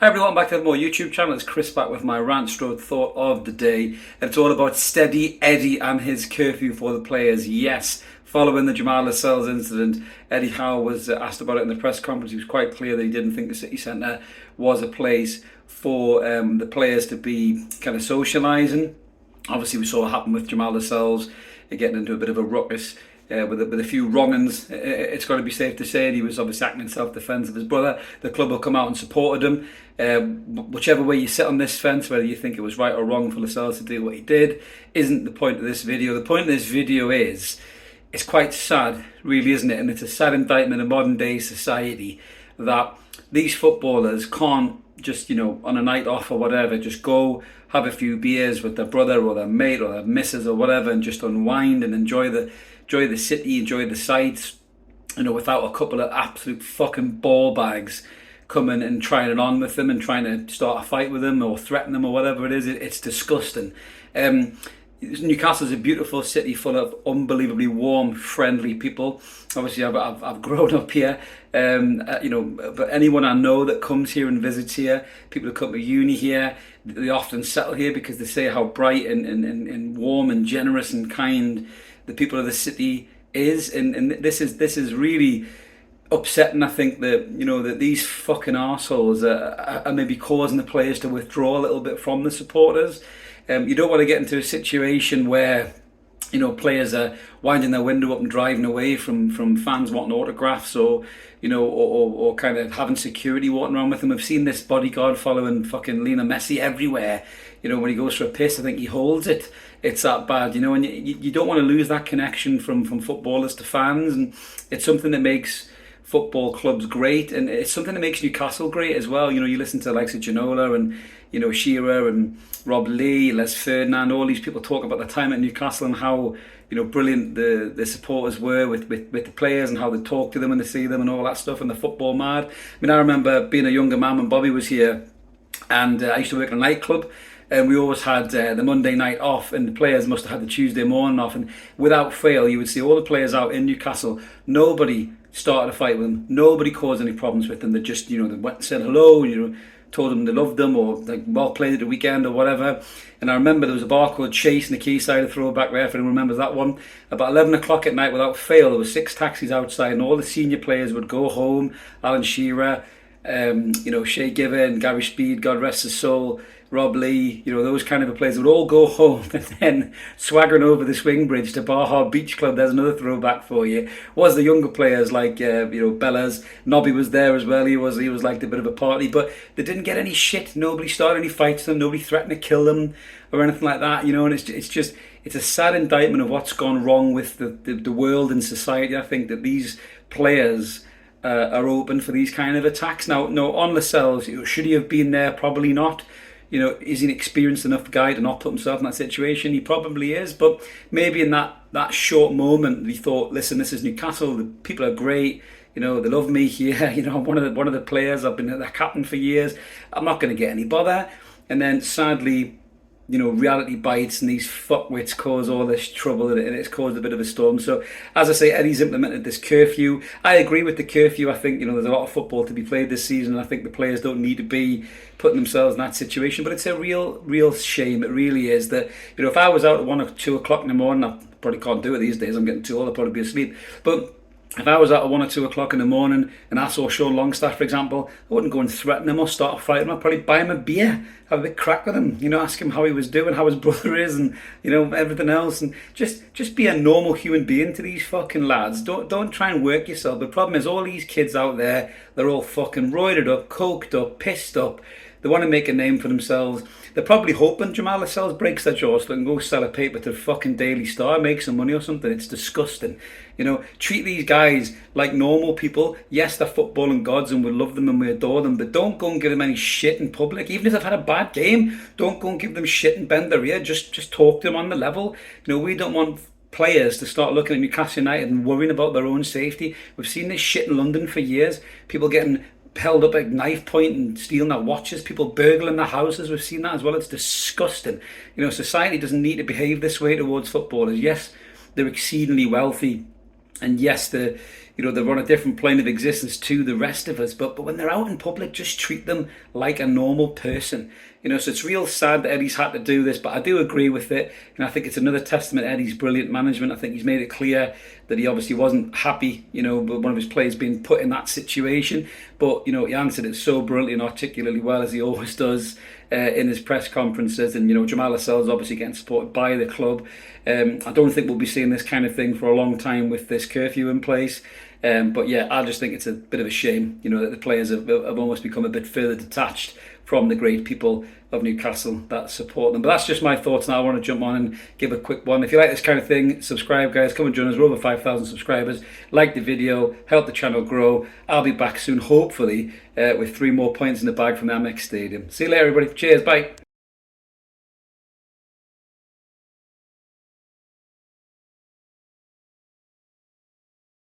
Hi everyone, back to the more YouTube channel. It's Chris back with my rant stroke thought of the day. And it's all about Steady Eddie and his curfew for the players. Yes, following the Jamal Lascelles incident, Eddie Howe was asked about it in the press conference. He was quite clear that he didn't think the city centre was a place for the players to be kind of socialising. Obviously we saw what happened with Jamal Lascelles getting into a bit of a ruckus. With a few wrong-uns, it's got to be safe to say, and he was obviously acting in self-defence of his brother. The club will come out and supported him. Whichever way you sit on this fence, whether you think it was right or wrong for Lascelles to do what he did, isn't the point of this video. The point of this video is, it's quite sad, really, isn't it? And it's a sad indictment of modern-day society that these footballers can't just, on a night off or whatever, just go have a few beers with their brother or their mate or their missus or whatever and just unwind and enjoy the city, enjoy the sights, without a couple of absolute fucking ball bags coming and trying it on with them and trying to start a fight with them or threaten them or whatever it is. It's disgusting. Newcastle is a beautiful city full of unbelievably warm, friendly people. Obviously, I've grown up here. But anyone I know that comes here and visits here, people who come to uni here, they often settle here because they say how bright and warm and generous and kind the people of the city is, and this is really upsetting. I think that that these fucking arseholes are maybe causing the players to withdraw a little bit from the supporters. You don't want to get into a situation where players are winding their window up and driving away from fans wanting autographs, or or kind of having security walking around with them. We've seen this bodyguard following fucking Lionel Messi everywhere. When he goes for a piss, I think he holds it. It's that bad, and you don't want to lose that connection from footballers to fans, and it's something that makes football clubs great, and it's something that makes Newcastle great as well. You listen to the likes of Ginola and Shearer and Rob Lee, Les Ferdinand, all these people talk about the time at Newcastle and how brilliant the supporters were with the players and how they talk to them when they see them and all that stuff, and the football mad. I remember being a younger man when Bobby was here, and I used to work in a nightclub. And we always had the Monday night off, and the players must have had the Tuesday morning off. And without fail, you would see all the players out in Newcastle. Nobody started a fight with them. Nobody caused any problems with them. They just, they went and said hello, told them they loved them, or like, well played at the weekend or whatever. And I remember there was a bar called Chase in the Quayside, a throwback there, if anyone remembers that one. About 11 o'clock at night, without fail, there were 6 taxis outside, and all the senior players would go home. Alan Shearer, Shea Given, Gary Speed, God rest his soul, Rob Lee, those kind of players would all go home, and then swaggering over the swing bridge to Barha Beach Club. There's another throwback for you. Was the younger players like Bellas, Nobby was there as well. He was like a bit of a party, but they didn't get any shit. Nobody started any fights to them. Nobody threatened to kill them or anything like that. And it's a sad indictment of what's gone wrong with the world and society. I think that these players are open for these kind of attacks. Now, no, on Lascelles, should he have been there? Probably not. Is he an experienced enough guy to not put himself in that situation? He probably is, but maybe in that short moment, he thought, listen, this is Newcastle, the people are great, they love me here, I'm one of the players, I've been their captain for years, I'm not going to get any bother. And then sadly, reality bites, and these fuckwits cause all this trouble, and it's caused a bit of a storm. So, as I say, Eddie's implemented this curfew. I agree with the curfew. I think, there's a lot of football to be played this season, and I think the players don't need to be putting themselves in that situation. But it's a real shame. It really is that, if I was out at 1 or 2 o'clock in the morning, I probably can't do it these days, I'm getting too old, I'll probably be asleep. But if I was out at 1 or 2 o'clock in the morning and I saw Sean Longstaff, for example, I wouldn't go and threaten him or start a fight with him. I'd probably buy him a beer, have a bit crack with him, ask him how he was doing, how his brother is, and everything else, and just be a normal human being to these fucking lads. Don't try and work yourself. The problem is all these kids out there, they're all fucking roided up, coked up, pissed up. They want to make a name for themselves. They're probably hoping Jamal Lascelles breaks their jaw so they can go sell a paper to the fucking Daily Star, make some money or something. It's disgusting. Treat these guys like normal people. Yes, they're footballing gods and we love them and we adore them, but don't go and give them any shit in public. Even if they've had a bad game, don't go and give them shit and bend their ear. Just talk to them on the level. We don't want players to start looking at Newcastle United and worrying about their own safety. We've seen this shit in London for years. People getting held up at knife point and stealing their watches, people burgling their houses. We've seen that as well. It's disgusting. Society doesn't need to behave this way towards footballers. Yes, they're exceedingly wealthy, and yes, they're on a different plane of existence to the rest of us. But when they're out in public, just treat them like a normal person. So it's real sad that Eddie's had to do this, but I do agree with it. I think it's another testament to Eddie's brilliant management. I think he's made it clear that he obviously wasn't happy, with one of his players being put in that situation. But, he answered it so brilliantly and articulately well, as he always does in his press conferences. And, Jamal Lascelles obviously getting supported by the club. I don't think we'll be seeing this kind of thing for a long time with this curfew in place. But yeah, I just think it's a bit of a shame, that the players have almost become a bit further detached from the great people of Newcastle that support them. But that's just my thoughts now. I want to jump on and give a quick one. If you like this kind of thing, subscribe, guys. Come and join us. We're over 5,000 subscribers. Like the video, help the channel grow. I'll be back soon, hopefully, with 3 more points in the bag from the Amex Stadium. See you later, everybody. Cheers. Bye.